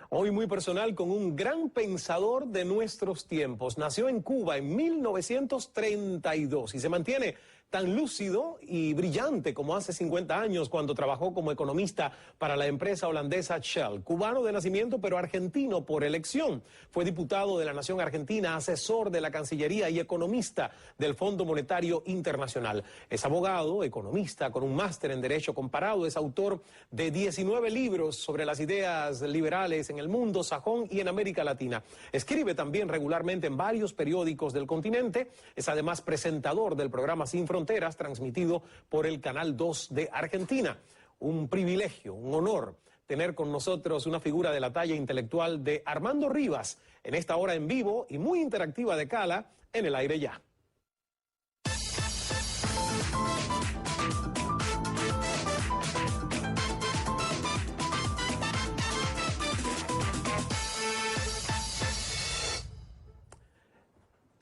Hoy muy personal con un gran pensador de nuestros tiempos. Nació en Cuba en 1932 y se mantiene tan lúcido y brillante como hace 50 años cuando trabajó como economista para la empresa holandesa Shell. Cubano de nacimiento pero argentino por elección. Fue diputado de la Nación Argentina, asesor de la Cancillería y economista del Fondo Monetario Internacional. Es abogado, economista con un máster en Derecho Comparado. Es autor de 19 libros sobre las ideas liberales en el mundo sajón y en América Latina. Escribe también regularmente en varios periódicos del continente. Es además presentador del programa Sin Fronteras, transmitido por el Canal 2 de Argentina. Un privilegio, un honor tener con nosotros una figura de la talla intelectual de Armando Rivas en esta hora en vivo y muy interactiva de Cala en el aire ya.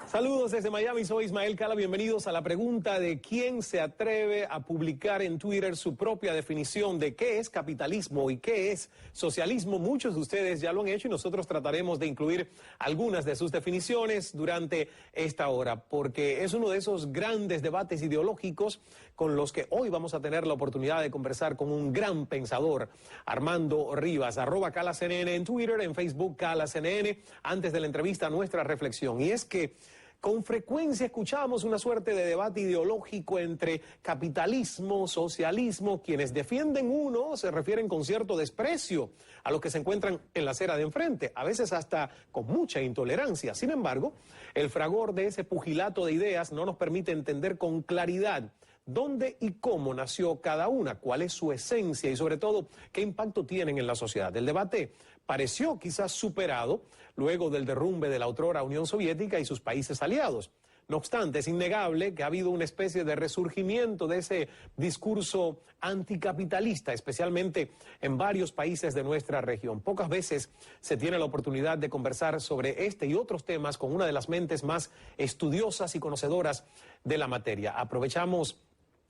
Saludos desde Miami, soy Ismael Cala, bienvenidos a la pregunta de quién se atreve a publicar en Twitter su propia definición de qué es capitalismo y qué es socialismo. Muchos de ustedes ya lo han hecho y nosotros trataremos de incluir algunas de sus definiciones durante esta hora, porque es uno de esos grandes debates ideológicos con los que hoy vamos a tener la oportunidad de conversar con un gran pensador, Armando Rivas, @CalaCNN en Twitter, en Facebook CalaCNN. Antes de la entrevista, nuestra reflexión, y es que con frecuencia escuchamos una suerte de debate ideológico entre capitalismo, socialismo. Quienes defienden uno se refieren con cierto desprecio a los que se encuentran en la acera de enfrente, a veces hasta con mucha intolerancia. Sin embargo, el fragor de ese pugilato de ideas no nos permite entender con claridad dónde y cómo nació cada una, cuál es su esencia y sobre todo qué impacto tienen en la sociedad. El debate pareció quizás superado luego del derrumbe de la otrora Unión Soviética y sus países aliados. No obstante, es innegable que ha habido una especie de resurgimiento de ese discurso anticapitalista, especialmente en varios países de nuestra región. Pocas veces se tiene la oportunidad de conversar sobre este y otros temas con una de las mentes más estudiosas y conocedoras de la materia. Aprovechamos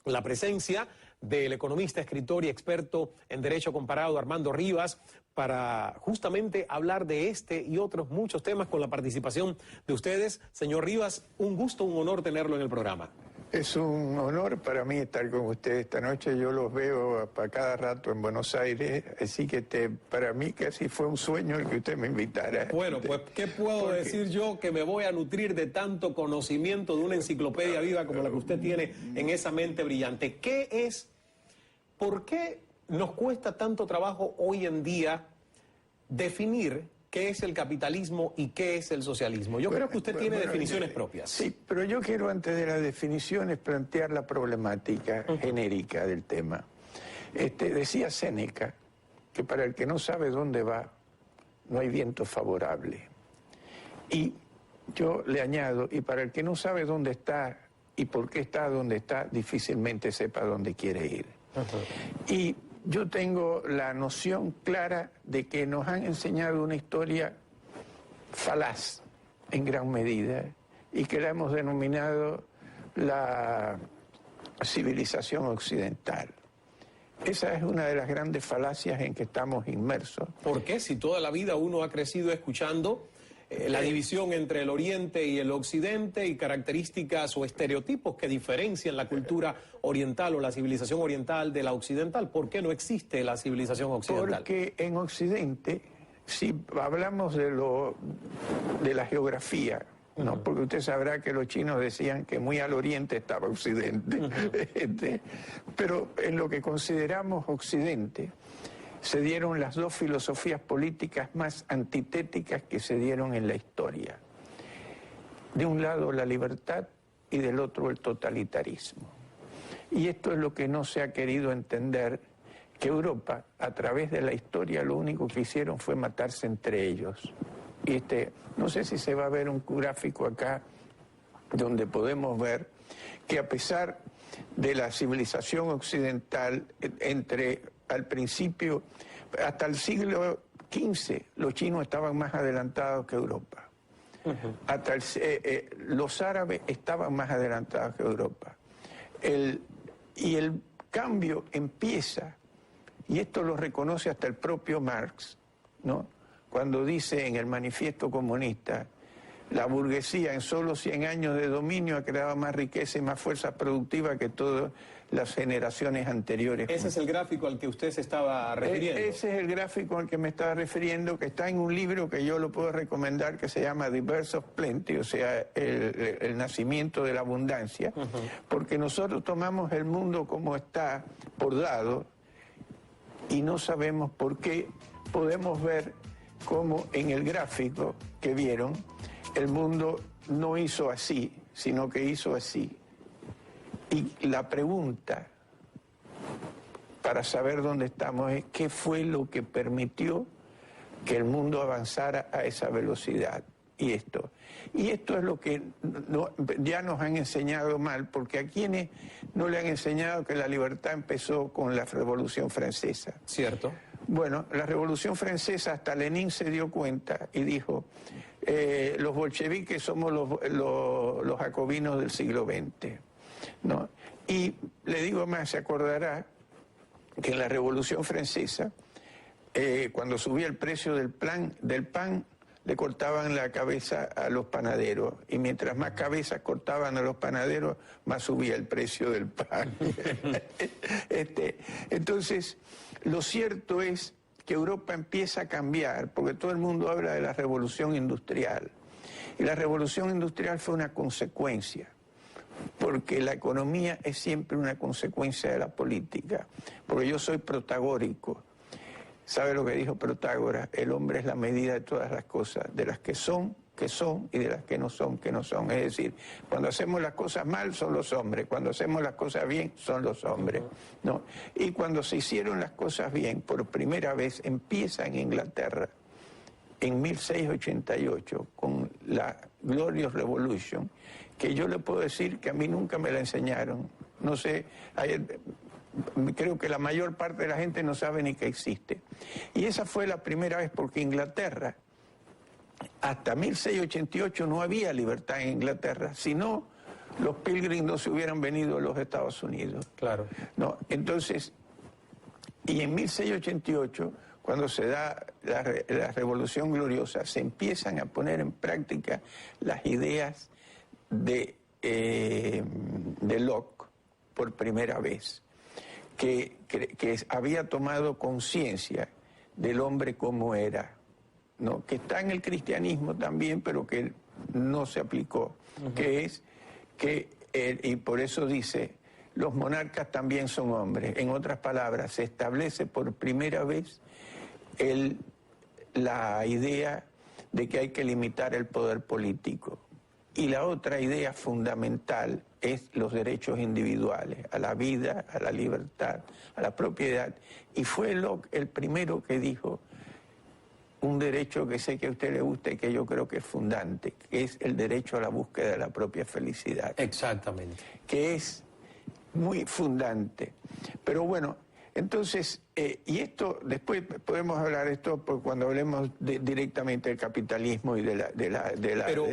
la presencia del economista, escritor y experto en Derecho Comparado, Armando Rivas, para justamente hablar de este y otros muchos temas con la participación de ustedes. Señor Rivas, un gusto, un honor tenerlo en el programa. Es un honor para mí estar con ustedes esta noche. Yo los veo a cada rato en Buenos Aires, así que para mí casi fue un sueño el que usted me invitara. Bueno, pues, ¿qué puedo decir yo? Que me voy a nutrir de tanto conocimiento de una enciclopedia viva como la que usted tiene en esa mente brillante. ¿Por qué nos cuesta tanto trabajo hoy en día definir qué es el capitalismo y qué es el socialismo? Yo creo que usted tiene definiciones propias. Sí, pero yo quiero antes de las definiciones plantear la problemática genérica del tema. Decía Séneca que para el que no sabe dónde va, no hay viento favorable. Y yo le añado, y para el que no sabe dónde está y por qué está donde está, difícilmente sepa dónde quiere ir. Y yo tengo la noción clara de que nos han enseñado una historia falaz en gran medida y que la hemos denominado la civilización occidental. Esa es una de las grandes falacias en que estamos inmersos. ¿Por qué? Si toda la vida uno ha crecido escuchando la división entre el Oriente y el Occidente y características o estereotipos que diferencian la cultura oriental o la civilización oriental de la occidental. ¿Por qué no existe la civilización occidental? Porque en Occidente, si hablamos de la geografía, ¿no? Porque usted sabrá que los chinos decían que muy al oriente estaba Occidente. Pero en lo que consideramos Occidente, se dieron las dos filosofías políticas más antitéticas que se dieron en la historia. De un lado la libertad y del otro el totalitarismo. Y esto es lo que no se ha querido entender, que Europa, a través de la historia, lo único que hicieron fue matarse entre ellos. Y no sé si se va a ver un gráfico acá donde podemos ver que a pesar de la civilización occidental, al principio, hasta el siglo XV, los chinos estaban más adelantados que Europa. Los árabes estaban más adelantados que Europa. Y el cambio empieza, y esto lo reconoce hasta el propio Marx, ¿no?, cuando dice en el Manifiesto Comunista, la burguesía en solo 100 años de dominio ha creado más riqueza y más fuerza productiva que todas las generaciones anteriores. Ese es el gráfico al que usted se estaba refiriendo. Ese es el gráfico al que me estaba refiriendo, que está en un libro que yo lo puedo recomendar, que se llama The Birth of Plenty, o sea, el nacimiento de la abundancia, porque nosotros tomamos el mundo como está por dado y no sabemos por qué. Podemos ver cómo en el gráfico que vieron, el mundo no hizo así, sino que hizo así. Y la pregunta para saber dónde estamos es qué fue lo que permitió que el mundo avanzara a esa velocidad. Y esto es lo que ya nos han enseñado mal, porque a quienes no le han enseñado que la libertad empezó con la Revolución Francesa. Cierto. Bueno, la Revolución Francesa, hasta Lenin se dio cuenta y dijo, los bolcheviques somos los jacobinos del siglo XX, ¿no? Y le digo más, se acordará que en la Revolución Francesa, cuando subía el precio del pan, le cortaban la cabeza a los panaderos, y mientras más cabezas cortaban a los panaderos, más subía el precio del pan. Entonces, lo cierto es que Europa empieza a cambiar, porque todo el mundo habla de la revolución industrial, y la revolución industrial fue una consecuencia, porque la economía es siempre una consecuencia de la política, porque yo soy protagórico. ¿Sabe lo que dijo Protágoras? El hombre es la medida de todas las cosas, de las que son, y de las que no son, que no son. Es decir, cuando hacemos las cosas mal son los hombres, cuando hacemos las cosas bien son los hombres, ¿no? Y cuando se hicieron las cosas bien, por primera vez empieza en Inglaterra, en 1688, con la Glorious Revolution, que yo le puedo decir que a mí nunca me la enseñaron. No sé, creo que la mayor parte de la gente no sabe ni que existe. Y esa fue la primera vez, porque Inglaterra, hasta 1688 no había libertad en Inglaterra, si no, los Pilgrims no se hubieran venido a los Estados Unidos. Claro. ¿No? Entonces, y en 1688, cuando se da la Revolución Gloriosa, se empiezan a poner en práctica las ideas de Locke por primera vez, que había tomado conciencia del hombre como era, ¿no? Que está en el cristianismo también, pero que no se aplicó, que es que, y por eso dice, los monarcas también son hombres. En otras palabras, se establece por primera vez la idea de que hay que limitar el poder político. Y la otra idea fundamental es los derechos individuales, a la vida, a la libertad, a la propiedad. Y fue Locke el primero que dijo un derecho que sé que a usted le gusta y que yo creo que es fundante, que es el derecho a la búsqueda de la propia felicidad. Exactamente. Que es muy fundante. Pero bueno, entonces, y esto, después podemos hablar de esto cuando hablemos directamente del capitalismo y de la Pero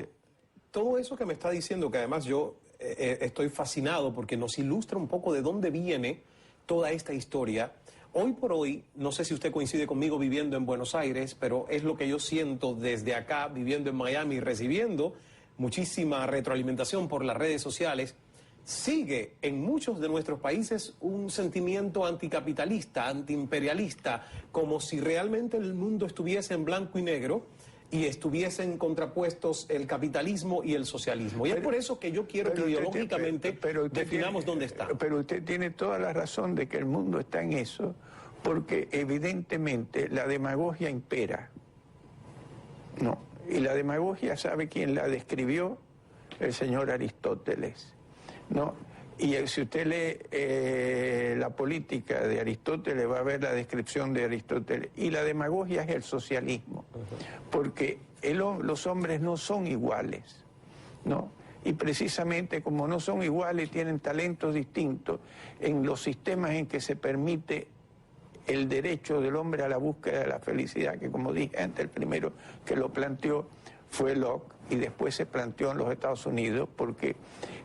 todo eso que me está diciendo, que además yo estoy fascinado porque nos ilustra un poco de dónde viene toda esta historia. Hoy por hoy, no sé si usted coincide conmigo viviendo en Buenos Aires, pero es lo que yo siento desde acá, viviendo en Miami, recibiendo muchísima retroalimentación por las redes sociales. Sigue en muchos de nuestros países un sentimiento anticapitalista, antiimperialista, como si realmente el mundo estuviese en blanco y negro y estuviesen contrapuestos el capitalismo y el socialismo. Y es por eso que yo quiero que ideológicamente definamos dónde está. Pero usted tiene toda la razón de que el mundo está en eso, porque evidentemente la demagogia impera. No, y la demagogia, ¿sabe quién la describió? El señor Aristóteles, ¿no? Y si usted lee la política de Aristóteles, va a ver la descripción de Aristóteles. Y la demagogia es el socialismo, porque los hombres no son iguales, ¿no? Y precisamente como no son iguales, tienen talentos distintos, en los sistemas en que se permite el derecho del hombre a la búsqueda de la felicidad, que como dije antes, el primero que lo planteó fue Locke, y después se planteó en los Estados Unidos, porque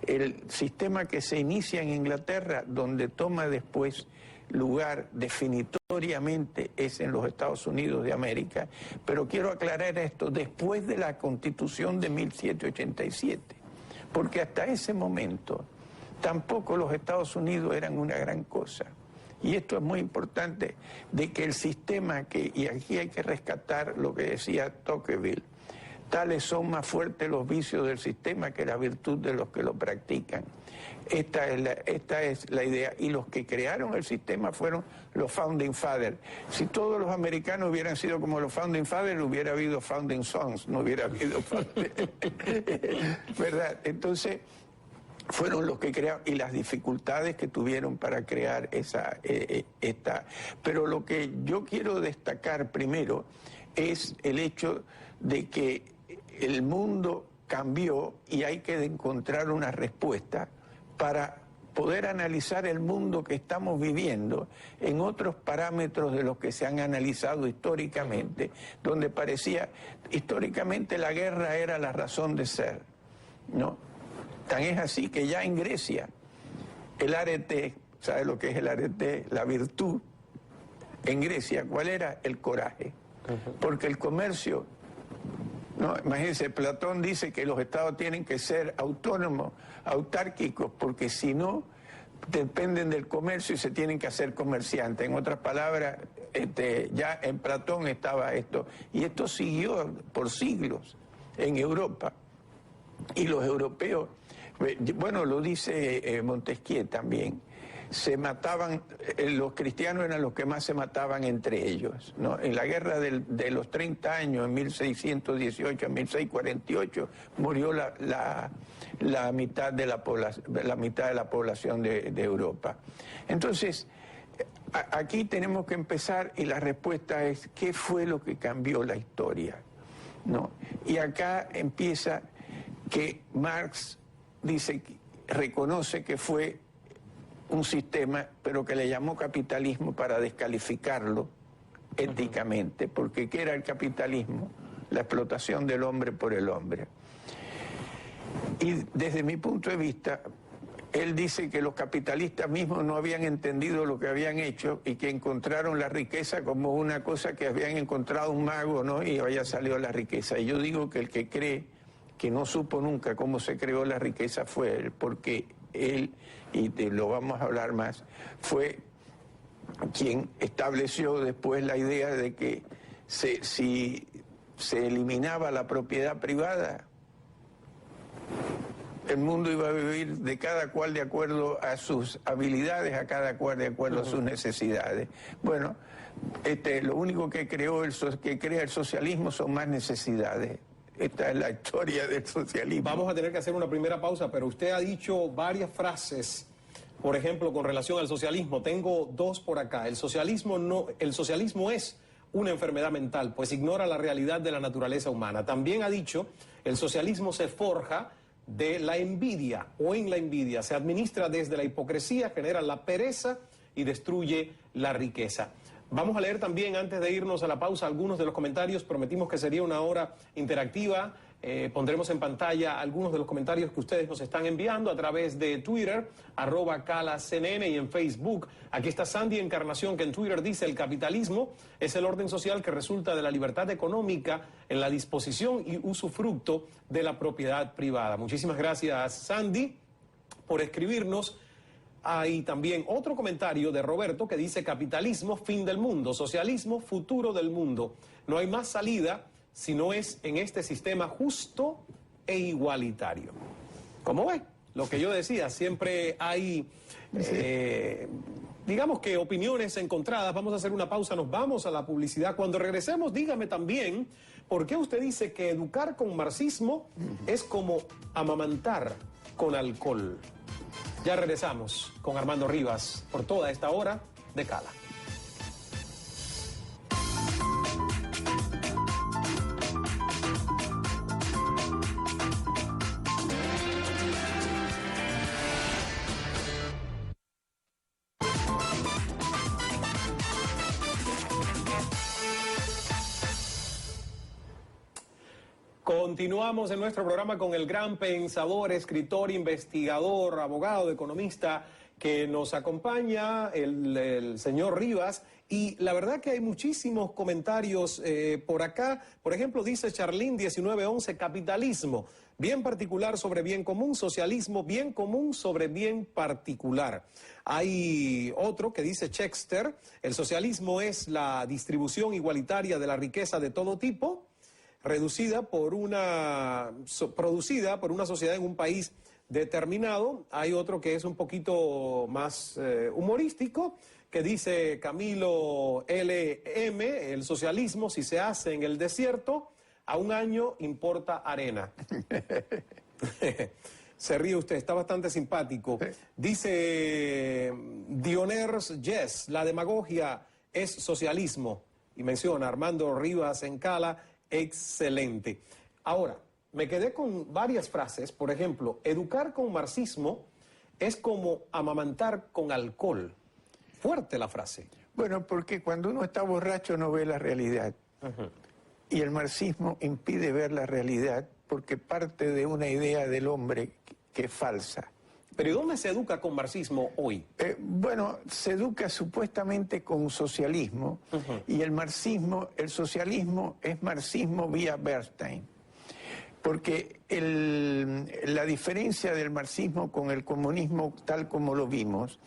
el sistema que se inicia en Inglaterra, donde toma después lugar definitoriamente es en los Estados Unidos de América, pero quiero aclarar esto después de la Constitución de 1787, porque hasta ese momento tampoco los Estados Unidos eran una gran cosa. Y esto es muy importante, de que el sistema y aquí hay que rescatar lo que decía Tocqueville, tales son más fuertes los vicios del sistema que la virtud de los que lo practican. Esta es la idea. Y los que crearon el sistema fueron los Founding Fathers. Si todos los americanos hubieran sido como los Founding Fathers, hubiera habido Founding Sons, no hubiera habido ¿verdad? Entonces, fueron los que crearon, y las dificultades que tuvieron para crear esta. Pero lo que yo quiero destacar primero es el hecho de que el mundo cambió y hay que encontrar una respuesta para poder analizar el mundo que estamos viviendo en otros parámetros de los que se han analizado históricamente, donde parecía, históricamente la guerra era la razón de ser, ¿no? Tan es así que ya en Grecia, el arete, ¿sabe lo que es el arete? La virtud, en Grecia, ¿cuál era? El coraje. Porque el comercio, no, imagínense, Platón dice que los estados tienen que ser autónomos, autárquicos, porque si no, dependen del comercio y se tienen que hacer comerciantes. En otras palabras, ya en Platón estaba esto. Y esto siguió por siglos en Europa. Y los europeos, bueno, lo dice Montesquieu también, se mataban, los cristianos eran los que más se mataban entre ellos, ¿no? En la guerra de los 30 años, en 1618 a 1648, murió la mitad de la población de Europa. Entonces, aquí tenemos que empezar y la respuesta es, ¿qué fue lo que cambió la historia? ¿No? Y acá empieza que Marx reconoce que fue un sistema, pero que le llamó capitalismo para descalificarlo éticamente, porque ¿qué era el capitalismo? La explotación del hombre por el hombre. Y desde mi punto de vista, él dice que los capitalistas mismos no habían entendido lo que habían hecho y que encontraron la riqueza como una cosa que habían encontrado un mago, ¿no? Y había salido la riqueza. Y yo digo que el que cree que no supo nunca cómo se creó la riqueza fue él, porque él, y lo vamos a hablar más, fue quien estableció después la idea de que si se eliminaba la propiedad privada, el mundo iba a vivir de cada cual de acuerdo a sus habilidades, a cada cual de acuerdo a sus necesidades. Bueno, lo único que crea el socialismo son más necesidades. Esta es la historia del socialismo. Vamos a tener que hacer una primera pausa, pero usted ha dicho varias frases, por ejemplo, con relación al socialismo. Tengo dos por acá. El socialismo es una enfermedad mental, pues ignora la realidad de la naturaleza humana. También ha dicho, el socialismo se forja de la envidia o en la envidia. Se administra desde la hipocresía, genera la pereza y destruye la riqueza. Vamos a leer también, antes de irnos a la pausa, algunos de los comentarios. Prometimos que sería una hora interactiva. Pondremos en pantalla algunos de los comentarios que ustedes nos están enviando a través de Twitter, @CalaCNN, y en Facebook. Aquí está Sandy Encarnación, que en Twitter dice: el capitalismo es el orden social que resulta de la libertad económica en la disposición y usufructo de la propiedad privada. Muchísimas gracias, Sandy, por escribirnos. Hay también otro comentario de Roberto que dice: capitalismo, fin del mundo; socialismo, futuro del mundo. No hay más salida si no es en este sistema justo e igualitario. ¿Cómo ve? Lo que yo decía, siempre hay, digamos que opiniones encontradas. Vamos a hacer una pausa, nos vamos a la publicidad. Cuando regresemos, dígame también, ¿por qué usted dice que educar con marxismo es como amamantar con alcohol? Ya regresamos con Armando Rivas por toda esta hora de Cala. Continuamos en nuestro programa con el gran pensador, escritor, investigador, abogado, economista que nos acompaña el señor Rivas, y la verdad que hay muchísimos comentarios por acá. Por ejemplo, dice Charlín 1911, capitalismo, bien particular sobre bien común, socialismo, bien común sobre bien particular. Hay otro que dice Chexter, el socialismo es la distribución igualitaria de la riqueza de todo tipo, producida por una sociedad en un país determinado. Hay otro que es un poquito más humorístico, que dice Camilo LM, el socialismo si se hace en el desierto, a un año importa arena. Se ríe usted, está bastante simpático. Dice Dioners Yes, la demagogia es socialismo. Y menciona Armando Rivas Encala, excelente. Ahora, me quedé con varias frases. Por ejemplo, educar con marxismo es como amamantar con alcohol. Fuerte la frase. Bueno, porque cuando uno está borracho no ve la realidad. Y el marxismo impide ver la realidad porque parte de una idea del hombre que es falsa. ¿Pero y dónde se educa con marxismo hoy? Bueno, se educa supuestamente con socialismo, y el socialismo es marxismo vía Bernstein. Porque la diferencia del marxismo con el comunismo tal como lo vimos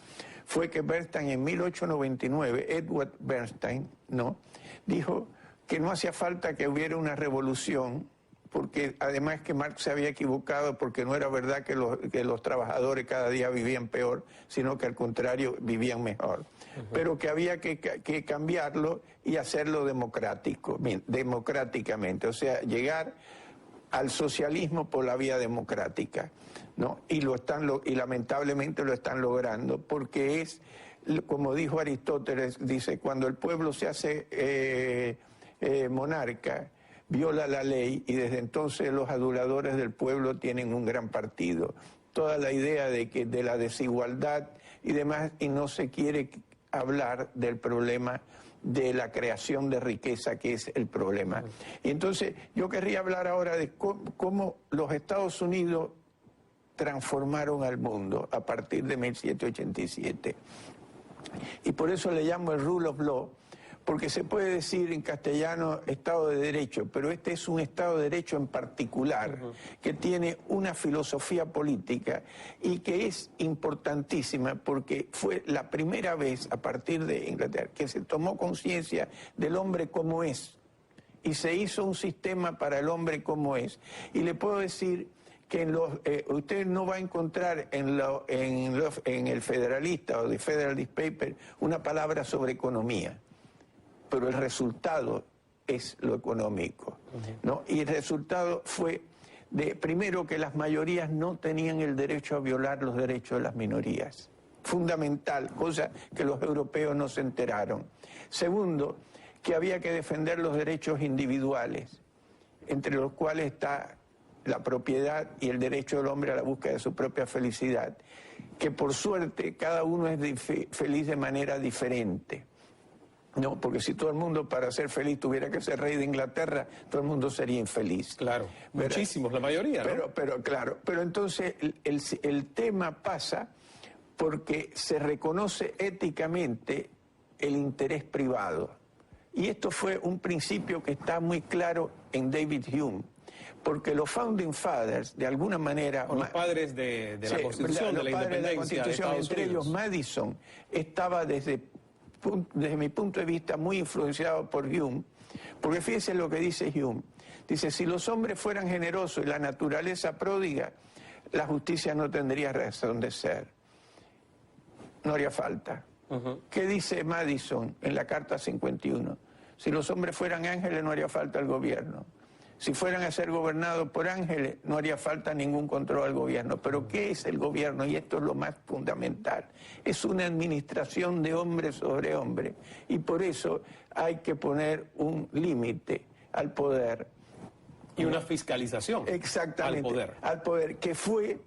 fue que Bernstein en 1899, Edward Bernstein, ¿no?, dijo que no hacía falta que hubiera una revolución, porque además que Marx se había equivocado, porque no era verdad que los trabajadores cada día vivían peor, sino que al contrario vivían mejor. Pero que había que cambiarlo y hacerlo democráticamente, o sea, llegar al socialismo por la vía democrática, ¿no? Y lamentablemente lo están logrando, porque es, como dijo Aristóteles, dice, cuando el pueblo se hace monarca, viola la ley, y desde entonces los aduladores del pueblo tienen un gran partido. Toda la idea de la desigualdad y demás, y no se quiere hablar del problema de la creación de riqueza, que es el problema. Y entonces yo querría hablar ahora de cómo los Estados Unidos transformaron al mundo a partir de 1787. Y por eso le llamo el rule of law, porque se puede decir en castellano Estado de Derecho, pero este es un Estado de Derecho en particular, que tiene una filosofía política y que es importantísima, porque fue la primera vez a partir de Inglaterra que se tomó conciencia del hombre como es, y se hizo un sistema para el hombre como es. Y le puedo decir que usted no va a encontrar en el Federalista o de Federalist Paper una palabra sobre economía, pero el resultado es lo económico, ¿no? Y el resultado fue, primero, que las mayorías no tenían el derecho a violar los derechos de las minorías. Fundamental, cosa que los europeos no se enteraron. Segundo, que había que defender los derechos individuales, entre los cuales está la propiedad y el derecho del hombre a la búsqueda de su propia felicidad, que por suerte cada uno es feliz de manera diferente. No, porque si todo el mundo para ser feliz tuviera que ser rey de Inglaterra, todo el mundo sería infeliz. Claro, muchísimos, la mayoría, ¿no? Pero entonces el tema pasa porque se reconoce éticamente el interés privado. Y esto fue un principio que está muy claro en David Hume, porque los Founding Fathers, de alguna manera... O los padres de la Constitución, de la Independencia de Estados entre Unidos. ellos Madison, estaba desde mi punto de vista muy influenciado por Hume, porque fíjese lo que dice Hume. Dice, si los hombres fueran generosos y la naturaleza pródiga, la justicia no tendría razón de ser. No haría falta. ¿Qué dice Madison en la Carta 51? Si los hombres fueran ángeles, no haría falta el gobierno. Si fueran a ser gobernados por ángeles, no haría falta ningún control al gobierno. Pero ¿qué es el gobierno? Y esto es lo más fundamental. Es una administración de hombre sobre hombre. Y por eso hay que poner un límite al poder. Y una fiscalización. Exactamente. Al poder, que fue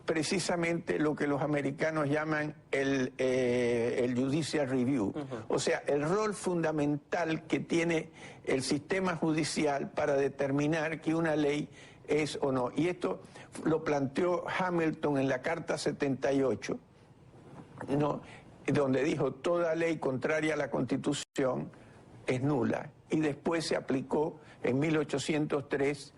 precisamente lo que los americanos llaman el judicial review. O sea, el rol fundamental que tiene el sistema judicial para determinar que una ley es o no. Y esto lo planteó Hamilton en la Carta 78, no, donde dijo toda ley contraria a la Constitución es nula. Y después se aplicó en 1803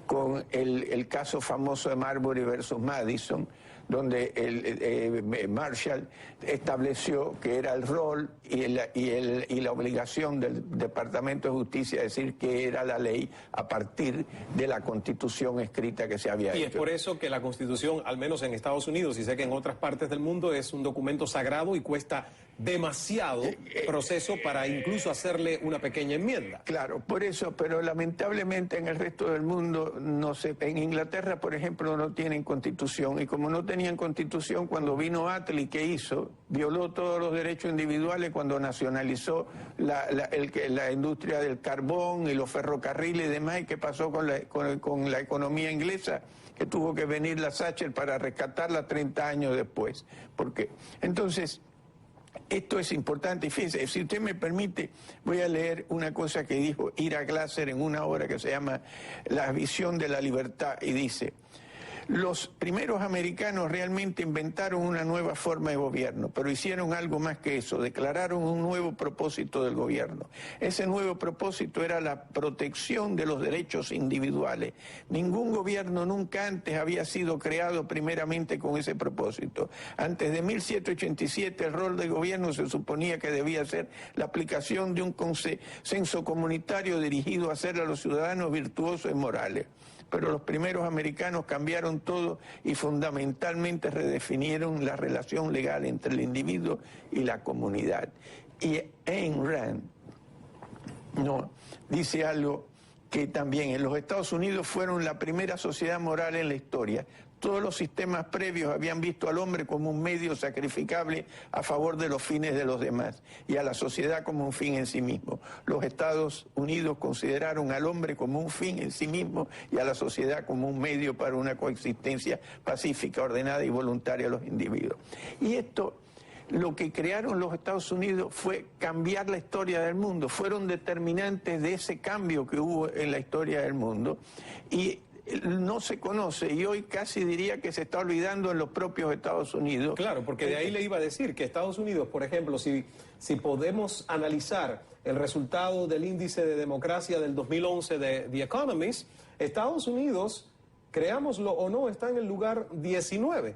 con el caso famoso de Marbury versus Madison, donde Marshall estableció que era el rol y la obligación del Departamento de Justicia decir que era la ley a partir de la Constitución escrita que se había hecho. Y es por eso que la Constitución, al menos en Estados Unidos, y sé que en otras partes del mundo, es un documento sagrado y cuesta demasiado proceso para incluso hacerle una pequeña enmienda. Claro, por eso, pero lamentablemente en el resto del mundo, no sé, en Inglaterra, por ejemplo, no tienen Constitución, y como no tenían Constitución, cuando vino Attlee, ¿qué hizo? Violó todos los derechos individuales cuando nacionalizó la industria del carbón y los ferrocarriles y demás. ¿Y qué pasó con la economía inglesa? Que tuvo que venir la Thatcher para rescatarla 30 años después. ¿Por qué? Entonces, esto es importante. Y fíjense, si usted me permite, voy a leer una cosa que dijo Ira Glasser en una obra que se llama La visión de la libertad, y dice: los primeros americanos realmente inventaron una nueva forma de gobierno, pero hicieron algo más que eso, declararon un nuevo propósito del gobierno. Ese nuevo propósito era la protección de los derechos individuales. Ningún gobierno nunca antes había sido creado primeramente con ese propósito. Antes de 1787 el rol del gobierno se suponía que debía ser la aplicación de un consenso comunitario dirigido a hacer a los ciudadanos virtuosos y morales. Pero los primeros americanos cambiaron todo y fundamentalmente redefinieron la relación legal entre el individuo y la comunidad. Y Ayn Rand dice algo que también en los Estados Unidos fueron la primera sociedad moral en la historia. Todos los sistemas previos habían visto al hombre como un medio sacrificable a favor de los fines de los demás y a la sociedad como un fin en sí mismo. Los Estados Unidos consideraron al hombre como un fin en sí mismo y a la sociedad como un medio para una coexistencia pacífica, ordenada y voluntaria de los individuos. Y esto, lo que crearon los Estados Unidos fue cambiar la historia del mundo. Fueron determinantes de ese cambio que hubo en la historia del mundo, y no se conoce, y hoy casi diría que se está olvidando en los propios Estados Unidos. Claro, porque de ahí le iba a decir que Estados Unidos, por ejemplo, si podemos analizar el resultado del índice de democracia del 2011 de The Economist, Estados Unidos, creámoslo o no, está en el lugar 19,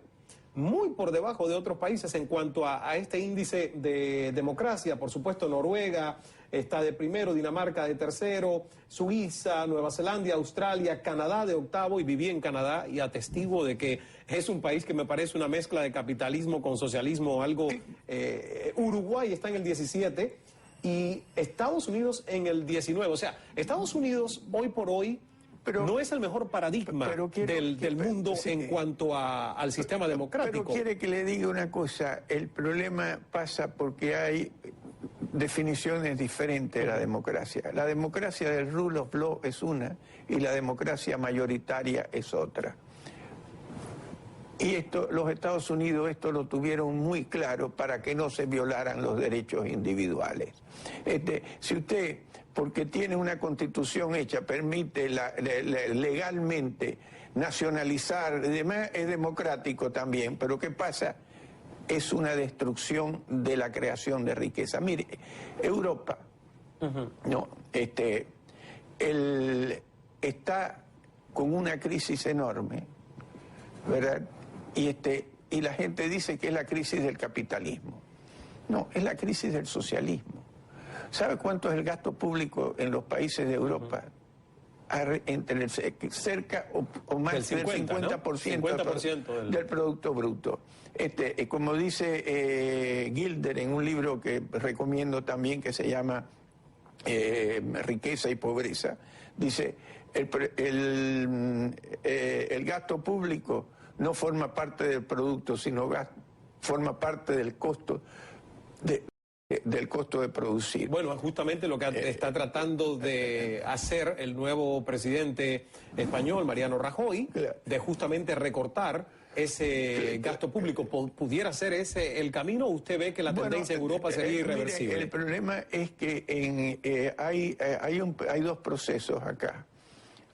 muy por debajo de otros países en cuanto a este índice de democracia. Por supuesto, Noruega está de primero, Dinamarca de tercero, Suiza, Nueva Zelanda, Australia, Canadá de octavo, y viví en Canadá y atestigo de que es un país que me parece una mezcla de capitalismo con socialismo, algo... Uruguay está en el 17 y Estados Unidos en el 19. O sea, Estados Unidos hoy por hoy no es el mejor paradigma del mundo en cuanto al sistema democrático. Pero quiere que le diga una cosa, el problema pasa porque hay definiciones diferentes de la democracia. La democracia del rule of law es una y la democracia mayoritaria es otra. Y los Estados Unidos esto lo tuvieron muy claro para que no se violaran los derechos individuales. Si usted, porque tiene una constitución hecha, permite legalmente nacionalizar y demás, es democrático también, pero ¿qué pasa? Es una destrucción de la creación de riqueza. Mire, Europa está con una crisis enorme, ¿verdad? Y la gente dice que es la crisis del capitalismo. No, es la crisis del socialismo. ¿Sabe cuánto es el gasto público en los países de Europa? Entre cerca o más del 50%, ¿no? 50% del Producto Bruto. Como dice Gilder en un libro que recomiendo también, que se llama Riqueza y Pobreza, dice, el gasto público no forma parte del producto, sino forma parte del costo del costo de producir. Bueno, es justamente lo que está tratando de hacer el nuevo presidente español, Mariano Rajoy, de justamente recortar ese gasto público. ¿Pudiera ser ese el camino? ¿Usted ve que la tendencia en Europa sería irreversible? Mire, el problema es que hay dos procesos acá.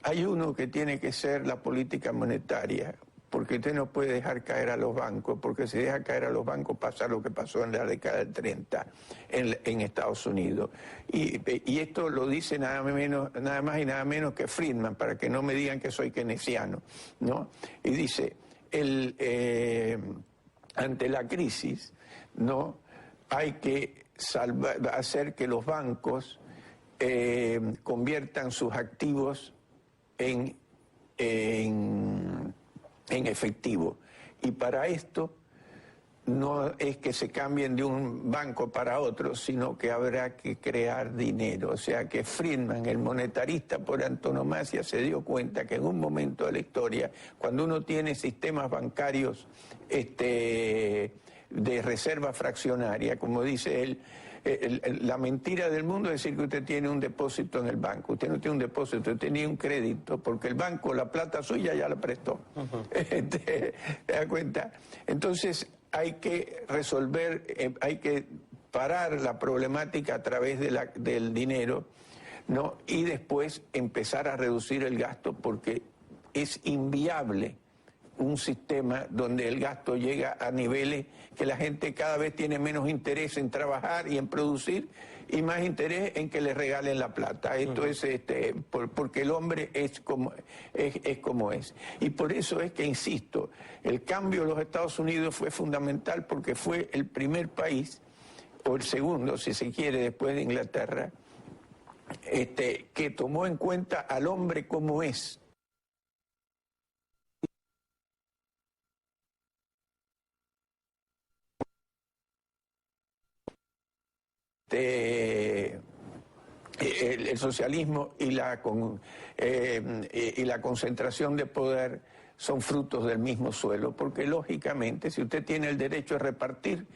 Hay uno que tiene que ser la política monetaria, porque usted no puede dejar caer a los bancos, porque si deja caer a los bancos pasa lo que pasó en la década del 30 en Estados Unidos. Y esto lo dice nada más y nada menos que Friedman, para que no me digan que soy keynesiano, ¿no? Y dice, ante la crisis, ¿no?, hay que hacer que los bancos conviertan sus activos en efectivo. Y para esto no es que se cambien de un banco para otro, sino que habrá que crear dinero. O sea que Friedman, el monetarista por antonomasia, se dio cuenta que en un momento de la historia, cuando uno tiene sistemas bancarios de reserva fraccionaria, como dice él, la mentira del mundo es decir que usted tiene un depósito en el banco. Usted no tiene un depósito, usted tenía un crédito, porque el banco la plata suya ya la prestó. ¿Te das cuenta? Entonces hay que resolver, hay que parar la problemática a través del dinero, ¿no? Y después empezar a reducir el gasto, porque es inviable un sistema donde el gasto llega a niveles que la gente cada vez tiene menos interés en trabajar y en producir y más interés en que le regalen la plata. Esto es porque el hombre es como es. Y por eso es que, insisto, el cambio de los Estados Unidos fue fundamental, porque fue el primer país, o el segundo, si se quiere, después de Inglaterra, que tomó en cuenta al hombre como es. El socialismo y la concentración de poder son frutos del mismo suelo, porque lógicamente si usted tiene el derecho a repartir,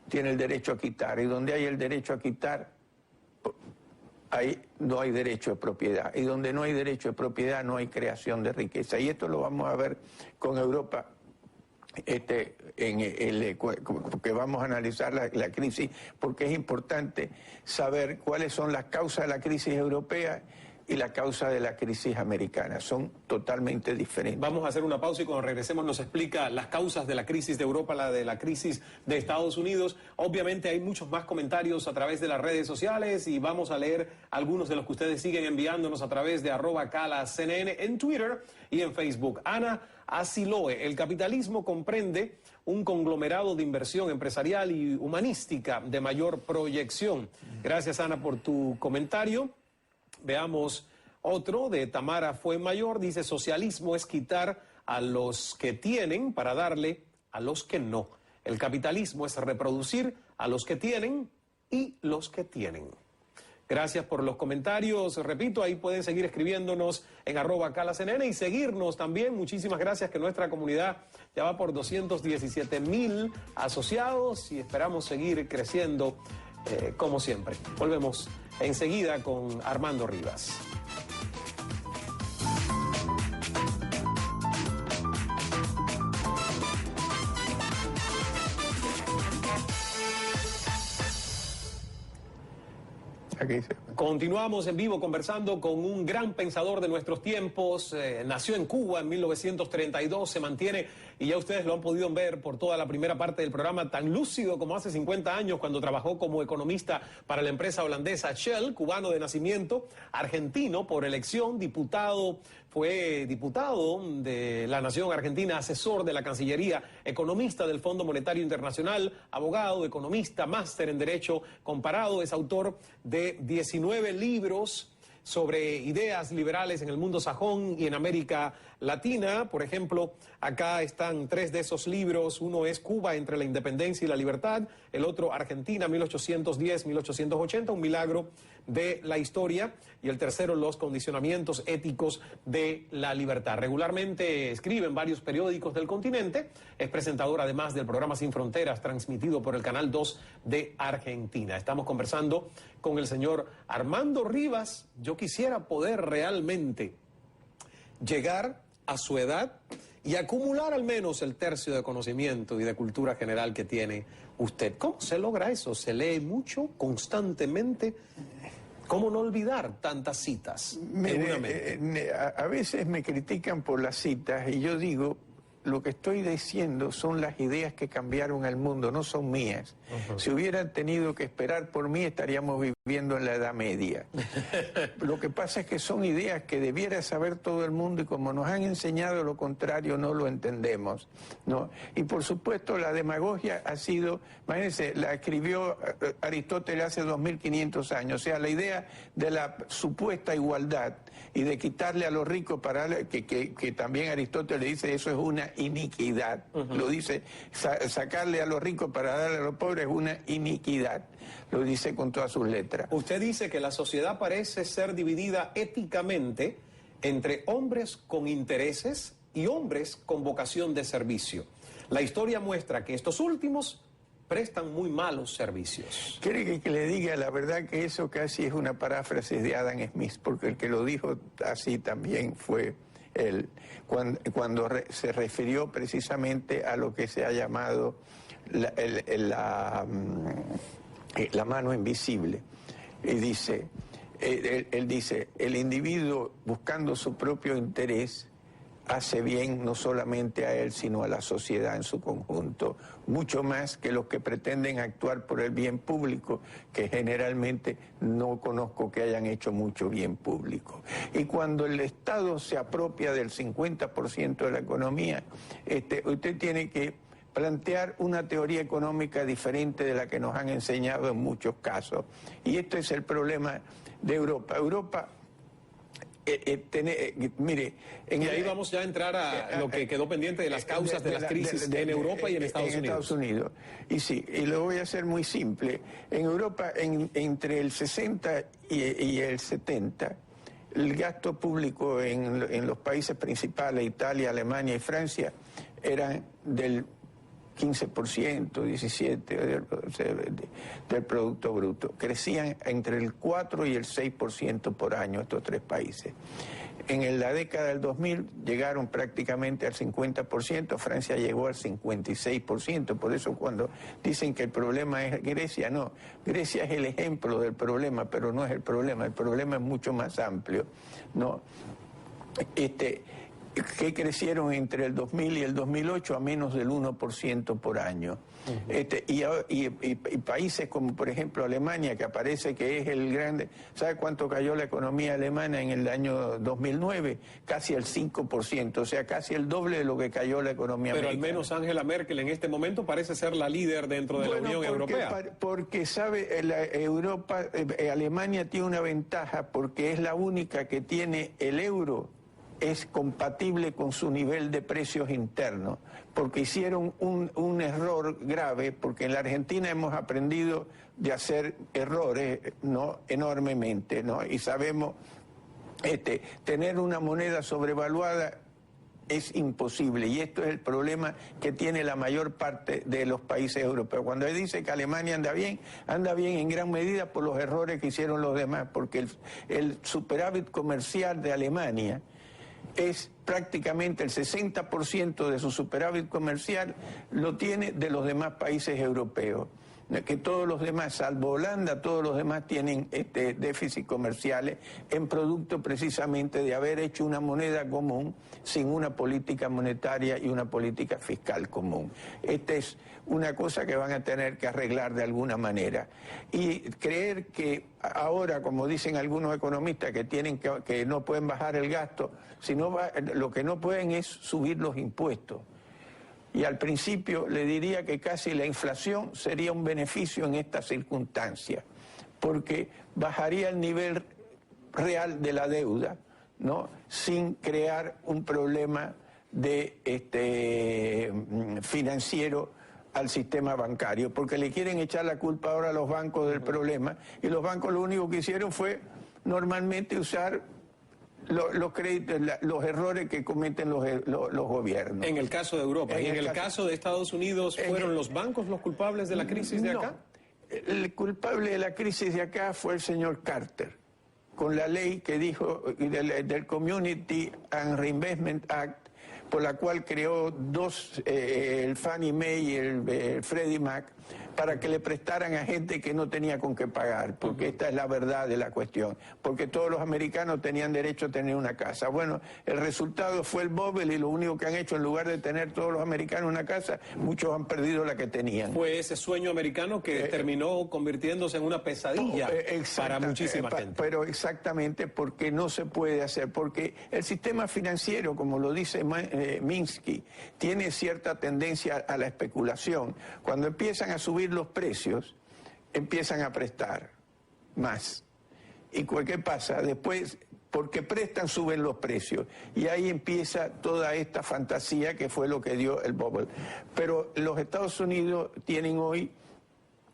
tiene el derecho a quitar, y donde hay el derecho a quitar, no hay derecho de propiedad, y donde no hay derecho de propiedad no hay creación de riqueza, y esto lo vamos a ver con Europa. Que vamos a analizar la crisis, porque es importante saber cuáles son las causas de la crisis europea y la causa de la crisis americana. Son totalmente diferentes. Vamos a hacer una pausa y cuando regresemos nos explica las causas de la crisis de Europa, la de la crisis de Estados Unidos. Obviamente hay muchos más comentarios a través de las redes sociales y vamos a leer algunos de los que ustedes siguen enviándonos a través de @CalaCNN en Twitter y en Facebook. Ana Asiloe, el capitalismo comprende un conglomerado de inversión empresarial y humanística de mayor proyección. Gracias, Ana, por tu comentario. Veamos otro de Tamara Fuenmayor. Dice, socialismo es quitar a los que tienen para darle a los que no. El capitalismo es reproducir a los que tienen y los que tienen. Gracias por los comentarios. Repito, ahí pueden seguir escribiéndonos en @CalaCNN y seguirnos también. Muchísimas gracias, que nuestra comunidad ya va por 217,000 asociados y esperamos seguir creciendo como siempre. Volvemos enseguida con Armando Rivas. Continuamos en vivo conversando con un gran pensador de nuestros tiempos. Nació en Cuba en 1932, se mantiene, y ya ustedes lo han podido ver por toda la primera parte del programa, tan lúcido como hace 50 años cuando trabajó como economista para la empresa holandesa Shell, cubano de nacimiento, argentino por elección, diputado, fue diputado de la Nación Argentina, asesor de la Cancillería, economista del Fondo Monetario Internacional, abogado, economista, máster en Derecho Comparado, es autor de 19 libros sobre ideas liberales en el mundo sajón y en América Latina. Por ejemplo, acá están 3 de esos libros. Uno es Cuba entre la independencia y la libertad, el otro Argentina 1810-1880, un milagro de la historia, y el tercero Los condicionamientos éticos de la libertad. Regularmente escribe en varios periódicos del continente, es presentador además del programa Sin Fronteras, transmitido por el Canal 2 de Argentina. Estamos conversando con el señor Armando Rivas. Yo quisiera poder realmente llegar a su edad y acumular al menos el tercio de conocimiento y de cultura general que tiene usted. ¿Cómo se logra eso? ¿Se lee mucho, constantemente? ¿Cómo no olvidar tantas citas? A veces me critican por las citas y yo digo, lo que estoy diciendo son las ideas que cambiaron el mundo, no son mías. Si hubieran tenido que esperar por mí, estaríamos viviendo en la Edad Media. Lo que pasa es que son ideas que debiera saber todo el mundo y como nos han enseñado lo contrario, no lo entendemos, ¿no? Y por supuesto la demagogia ha sido, imagínense, la escribió Aristóteles hace 2500 años, o sea, la idea de la supuesta igualdad y de quitarle a los ricos para que también Aristóteles dice eso es una iniquidad. Lo dice, sacarle a los ricos para darle a los pobres es una iniquidad. Lo dice con todas sus letras. Usted dice que la sociedad parece ser dividida éticamente entre hombres con intereses y hombres con vocación de servicio. La historia muestra que estos últimos prestan muy malos servicios. ¿Quiere que le diga la verdad que eso casi es una paráfrasis de Adam Smith? Porque el que lo dijo así también fue él, cuando se refirió precisamente a lo que se ha llamado la mano invisible. Y dice, él dice, el individuo buscando su propio interés hace bien no solamente a él, sino a la sociedad en su conjunto, mucho más que los que pretenden actuar por el bien público, que generalmente no conozco que hayan hecho mucho bien público. Y cuando el Estado se apropia del 50% de la economía, usted tiene que plantear una teoría económica diferente de la que nos han enseñado en muchos casos. Y esto es el problema de Europa. Europa... mire, y ahí vamos ya a entrar a lo que quedó pendiente de las causas de las crisis en Europa y en Estados Unidos. Y sí, y lo voy a hacer muy simple. En Europa, entre el 60 y el 70, el gasto público en los países principales, Italia, Alemania y Francia, eran del 15%, 17% del Producto Bruto. Crecían entre el 4 y el 6% por año estos tres países. En la década del 2000 llegaron prácticamente al 50%, Francia llegó al 56%, por eso cuando dicen que el problema es Grecia, no, Grecia es el ejemplo del problema, pero no es el problema es mucho más amplio, ¿no? Que crecieron entre el 2000 y el 2008 a menos del 1% por año. Y países como, por ejemplo, Alemania, que aparece que es el grande... ¿Sabe cuánto cayó la economía alemana en el año 2009? Casi el 5%, o sea, casi el doble de lo que cayó la economía americana. Pero al menos Angela Merkel en este momento parece ser la líder dentro de la Unión Europea. Porque, ¿sabe? Alemania tiene una ventaja porque es la única que tiene el euro es compatible con su nivel de precios internos, porque hicieron un error grave, porque en la Argentina hemos aprendido de hacer errores, ¿no? Enormemente, ¿no? Y sabemos, tener una moneda sobrevaluada es imposible, y esto es el problema que tiene la mayor parte de los países europeos. Cuando él dice que Alemania anda bien en gran medida por los errores que hicieron los demás, porque el superávit comercial de Alemania es prácticamente el 60% de su superávit comercial lo tiene de los demás países europeos. Que todos los demás, salvo Holanda, todos los demás tienen déficit comerciales en producto precisamente de haber hecho una moneda común sin una política monetaria y una política fiscal común. Esta es una cosa que van a tener que arreglar de alguna manera. Y creer que ahora, como dicen algunos economistas, que no pueden bajar el gasto, lo que no pueden es subir los impuestos. Y al principio le diría que casi la inflación sería un beneficio en estas circunstancias, porque bajaría el nivel real de la deuda, ¿no? Sin crear un problema financiero al sistema bancario, porque le quieren echar la culpa ahora a los bancos del problema, y los bancos lo único que hicieron fue normalmente usar los créditos, los errores que cometen los gobiernos. En el caso de Europa. ¿Y en el caso de Estados Unidos fueron los bancos los culpables de la crisis de acá? El culpable de la crisis de acá fue el señor Carter, con la ley que dijo del Community and Reinvestment Act, por la cual creó el Fannie Mae y el Freddie Mac, para que le prestaran a gente que no tenía con qué pagar, porque esta es la verdad de la cuestión, porque todos los americanos tenían derecho a tener una casa. Bueno, el resultado fue el bubble y lo único que han hecho, en lugar de tener todos los americanos una casa, muchos han perdido la que tenían. Fue ese sueño americano que terminó convirtiéndose en una pesadilla para muchísima gente. Pero exactamente porque no se puede hacer, porque el sistema financiero, como lo dice Minsky, tiene cierta tendencia a la especulación. Cuando empiezan a subir los precios, empiezan a prestar más. ¿Y qué pasa? Después, porque prestan, suben los precios. Y ahí empieza toda esta fantasía que fue lo que dio el bubble. Pero los Estados Unidos tienen hoy,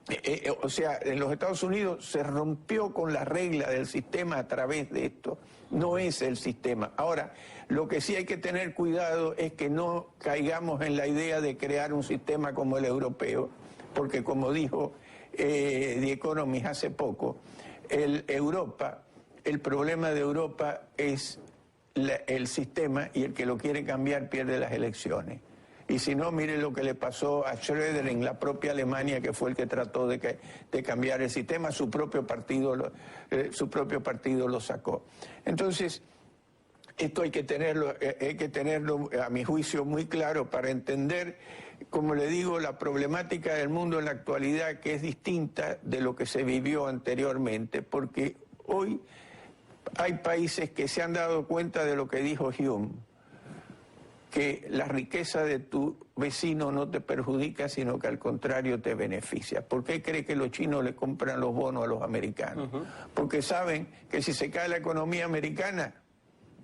en los Estados Unidos se rompió con la regla del sistema a través de esto. No es el sistema. Ahora, lo que sí hay que tener cuidado es que no caigamos en la idea de crear un sistema como el europeo, porque como dijo The Economist hace poco, el problema de Europa es el sistema, y el que lo quiere cambiar pierde las elecciones. Y si no, mire lo que le pasó a Schröder en la propia Alemania, que fue el que trató de cambiar el sistema, su propio partido lo sacó. Entonces, esto hay que tenerlo, a mi juicio, muy claro para entender, como le digo, la problemática del mundo en la actualidad, que es distinta de lo que se vivió anteriormente, porque hoy hay países que se han dado cuenta de lo que dijo Hume, que la riqueza de tu vecino no te perjudica, sino que al contrario te beneficia. ¿Por qué cree que los chinos le compran los bonos a los americanos? Porque saben que si se cae la economía americana,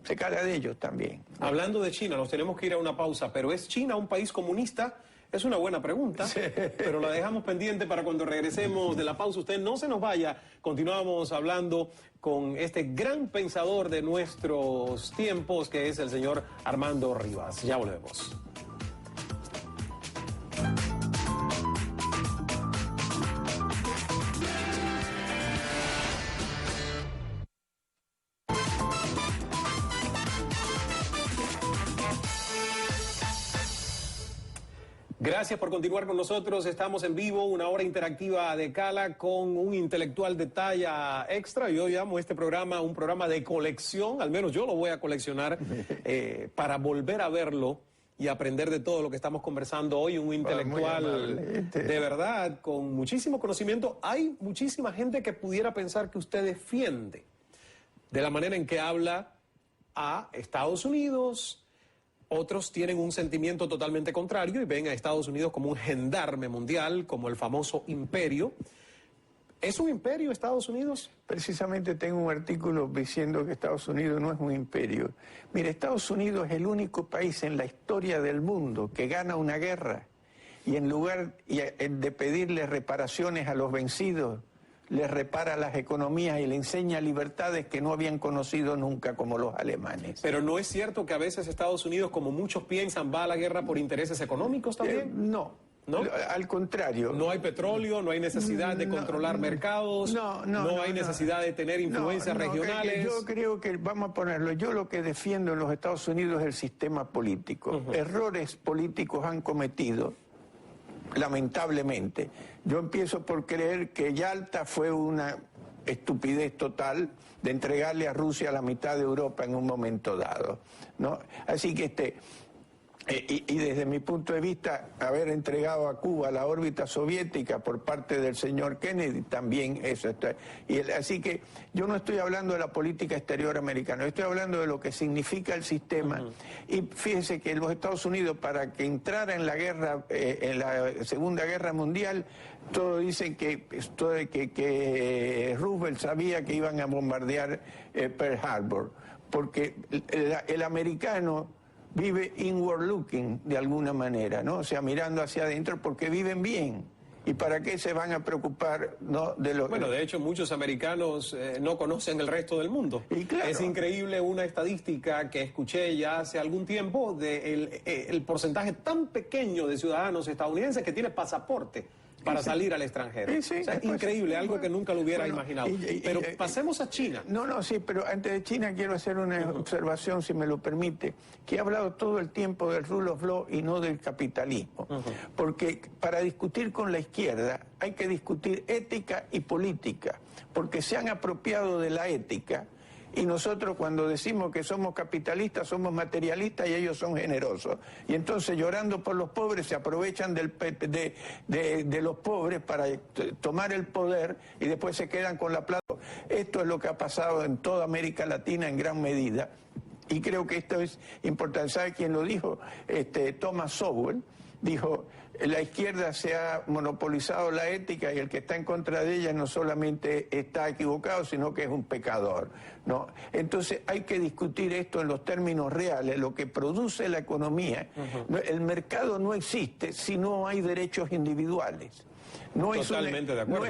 se cae la de ellos también. Hablando de China, nos tenemos que ir a una pausa, pero ¿es China un país comunista? Es una buena pregunta, sí, pero la dejamos pendiente para cuando regresemos de la pausa. Usted no se nos vaya. Continuamos hablando con este gran pensador de nuestros tiempos, que es el señor Armando Rivas. Ya volvemos. Gracias por continuar con nosotros. Estamos en vivo, una hora interactiva de Cala con un intelectual de talla extra. Yo llamo este programa un programa de colección, al menos yo lo voy a coleccionar para volver a verlo y aprender de todo lo que estamos conversando hoy. Un intelectual de verdad, con muchísimo conocimiento. Hay muchísima gente que pudiera pensar que usted defiende de la manera en que habla a Estados Unidos. Otros tienen un sentimiento totalmente contrario y ven a Estados Unidos como un gendarme mundial, como el famoso imperio. ¿Es un imperio Estados Unidos? Precisamente tengo un artículo diciendo que Estados Unidos no es un imperio. Mire, Estados Unidos es el único país en la historia del mundo que gana una guerra y en lugar de pedirle reparaciones a los vencidos, les repara las economías y le enseña libertades que no habían conocido nunca, como los alemanes. Pero ¿no es cierto que a veces Estados Unidos, como muchos piensan, va a la guerra por intereses económicos también? No. Al contrario. No hay petróleo, no hay necesidad de controlar mercados, no hay necesidad de tener influencias regionales. Yo creo que, vamos a ponerlo, yo lo que defiendo en los Estados Unidos es el sistema político. Errores políticos han cometido, lamentablemente. Yo empiezo por creer que Yalta fue una estupidez total de entregarle a Rusia la mitad de Europa en un momento dado, ¿no? Así que y desde mi punto de vista, haber entregado a Cuba la órbita soviética por parte del señor Kennedy, también eso está. Así que yo no estoy hablando de la política exterior americana, estoy hablando de lo que significa el sistema. Y fíjense que los Estados Unidos, para que entrara en la guerra, en la Segunda Guerra Mundial, todos dicen que Roosevelt sabía que iban a bombardear Pearl Harbor, porque el americano vive inward looking de alguna manera, ¿no? O sea, mirando hacia adentro porque viven bien. ¿Y para qué se van a preocupar, no, de lo? Bueno, de hecho, muchos americanos no conocen el resto del mundo. Y claro, es increíble una estadística que escuché ya hace algún tiempo de el porcentaje tan pequeño de ciudadanos estadounidenses que tiene pasaporte para salir al extranjero. Sí, sí, o sea, increíble, algo que nunca lo hubiera imaginado. Pero pasemos a China. No, sí, pero antes de China quiero hacer una observación, si me lo permite, que he hablado todo el tiempo del rule of law y no del capitalismo. Porque para discutir con la izquierda hay que discutir ética y política, porque se han apropiado de la ética. Y nosotros cuando decimos que somos capitalistas, somos materialistas y ellos son generosos. Y entonces llorando por los pobres se aprovechan de los pobres para tomar el poder y después se quedan con la plata. Esto es lo que ha pasado en toda América Latina en gran medida. Y creo que esto es importante. ¿Sabe quién lo dijo? Thomas Sowell dijo: la izquierda se ha monopolizado la ética y el que está en contra de ella no solamente está equivocado, sino que es un pecador, ¿no? Entonces hay que discutir esto en los términos reales, lo que produce la economía. El mercado no existe si no hay derechos individuales. No es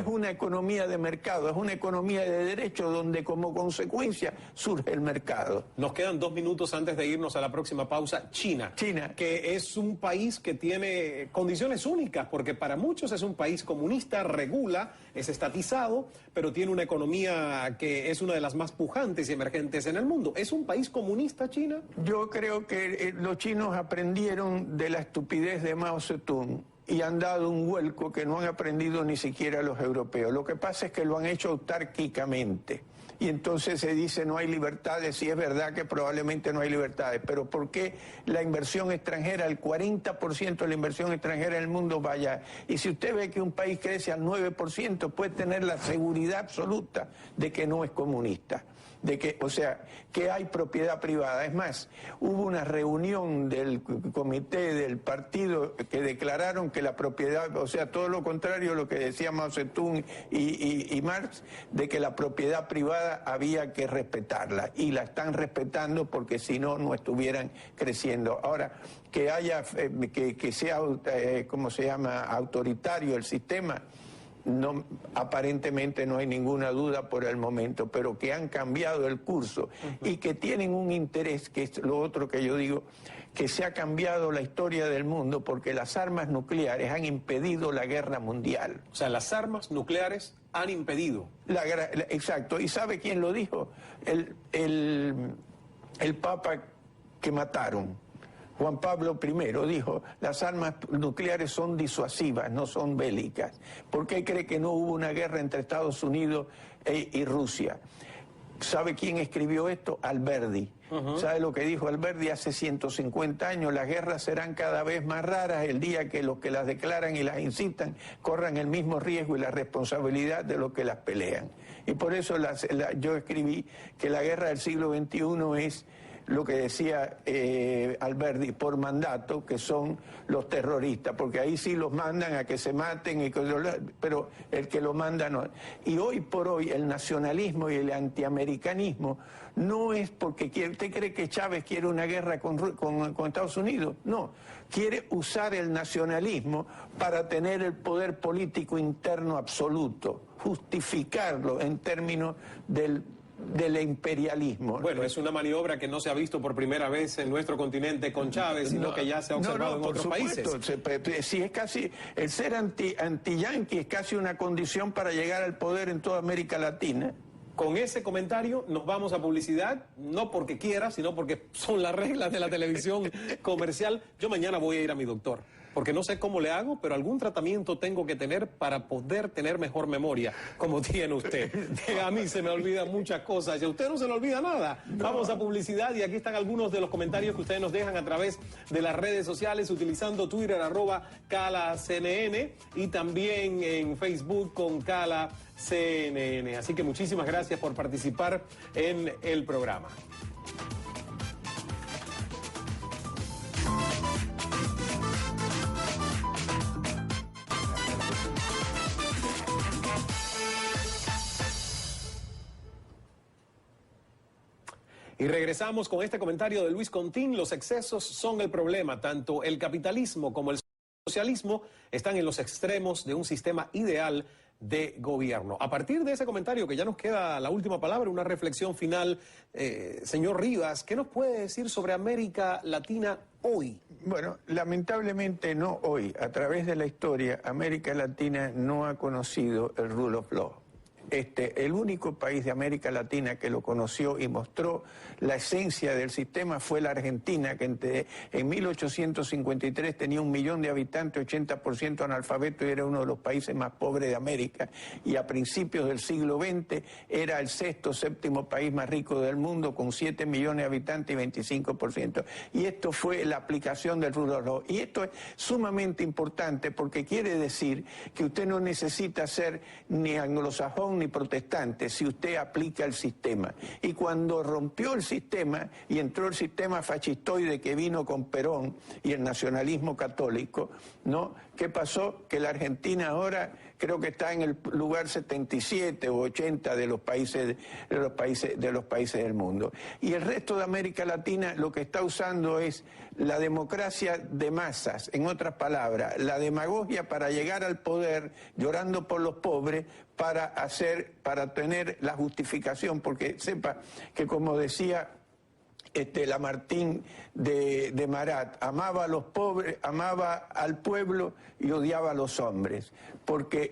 una economía de mercado, es una economía de derecho donde como consecuencia surge el mercado. Nos quedan 2 minutos antes de irnos a la próxima pausa. China, que es un país que tiene condiciones únicas, porque para muchos es un país comunista, regula, es estatizado, pero tiene una economía que es una de las más pujantes y emergentes en el mundo. ¿Es un país comunista, China? Yo creo que los chinos aprendieron de la estupidez de Mao Zedong y han dado un vuelco que no han aprendido ni siquiera los europeos. Lo que pasa es que lo han hecho autárquicamente. Y entonces se dice no hay libertades, y es verdad que probablemente no hay libertades, pero ¿por qué la inversión extranjera, el 40% de la inversión extranjera en el mundo va allá? Y si usted ve que un país crece al 9%, puede tener la seguridad absoluta de que no es comunista. O sea, que hay propiedad privada. Es más, hubo una reunión del comité del partido que declararon que la propiedad, o sea, todo lo contrario a lo que decía Mao Zedong y Marx, de que la propiedad privada había que respetarla, y la están respetando porque si no, no estuvieran creciendo. Ahora, que haya, que sea, ¿cómo se llama?, autoritario el sistema, no, aparentemente no hay ninguna duda por el momento, pero que han cambiado el curso y que tienen un interés, que es lo otro que yo digo, que se ha cambiado la historia del mundo porque las armas nucleares han impedido la guerra mundial. O sea, las armas nucleares han impedido. Exacto. ¿Y sabe quién lo dijo? El Papa que mataron. Juan Pablo I dijo: las armas nucleares son disuasivas, no son bélicas. ¿Por qué cree que no hubo una guerra entre Estados Unidos y Rusia? ¿Sabe quién escribió esto? Alberdi. ¿Sabe lo que dijo Alberdi hace 150 años? Las guerras serán cada vez más raras el día que los que las declaran y las incitan corran el mismo riesgo y la responsabilidad de los que las pelean. Y por eso yo escribí que la guerra del siglo XXI es lo que decía Alberdi, por mandato, que son los terroristas, porque ahí sí los mandan a que se maten, pero el que lo manda no. Y hoy por hoy el nacionalismo y el antiamericanismo no es porque ¿usted cree que Chávez quiere una guerra con Estados Unidos? No, quiere usar el nacionalismo para tener el poder político interno absoluto, justificarlo en términos del imperialismo. Bueno, es una maniobra que no se ha visto por primera vez en nuestro continente con Chávez, sino que ya se ha observado en otros países. Sí, es casi, el ser anti-yanqui es casi una condición para llegar al poder en toda América Latina. Con ese comentario nos vamos a publicidad, no porque quiera, sino porque son las reglas de la televisión comercial. Yo mañana voy a ir a mi doctor, porque no sé cómo le hago, pero algún tratamiento tengo que tener para poder tener mejor memoria, como tiene usted. A mí se me olvidan muchas cosas y a usted no se le olvida nada. Vamos a publicidad y aquí están algunos de los comentarios que ustedes nos dejan a través de las redes sociales, utilizando Twitter, @CalaCNN, y también en Facebook con CalaCNN. Así que muchísimas gracias por participar en el programa. Y regresamos con este comentario de Luis Contín. Los excesos son el problema. Tanto el capitalismo como el socialismo están en los extremos de un sistema ideal de gobierno. A partir de ese comentario, que ya nos queda la última palabra, una reflexión final, señor Rivas, ¿qué nos puede decir sobre América Latina hoy? Bueno, lamentablemente no hoy. A través de la historia, América Latina no ha conocido el rule of law. El único país de América Latina que lo conoció y mostró la esencia del sistema fue la Argentina, que en 1853 tenía 1 millón de habitantes, 80% analfabetos y era uno de los países más pobres de América. Y a principios del siglo XX era el sexto, séptimo país más rico del mundo con 7 millones de habitantes y 25%. Y esto fue la aplicación del rule of law. Y esto es sumamente importante porque quiere decir que usted no necesita ser ni anglosajón ni protestante si usted aplica el sistema. Y cuando rompió el sistema y entró el sistema fascistoide que vino con Perón y el nacionalismo católico, ¿no? ¿Qué pasó? Que la Argentina ahora creo que está en el lugar 77 o 80 de los países del mundo. Y el resto de América Latina lo que está usando es la democracia de masas, en otras palabras, la demagogia para llegar al poder, llorando por los pobres, para tener la justificación, porque sepa que como decía Lamartine de Marat, amaba a los pobres, amaba al pueblo y odiaba a los hombres, porque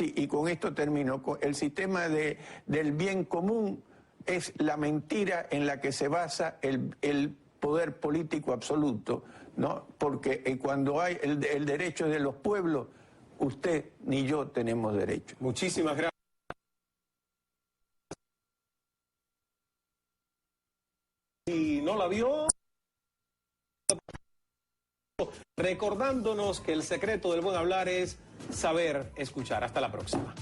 y con esto termino, el sistema del bien común es la mentira en la que se basa el poder político absoluto, ¿no? Porque cuando hay el derecho de los pueblos, usted ni yo tenemos derecho. Muchísimas gracias. Si no la vio, recordándonos que el secreto del buen hablar es saber escuchar. Hasta la próxima.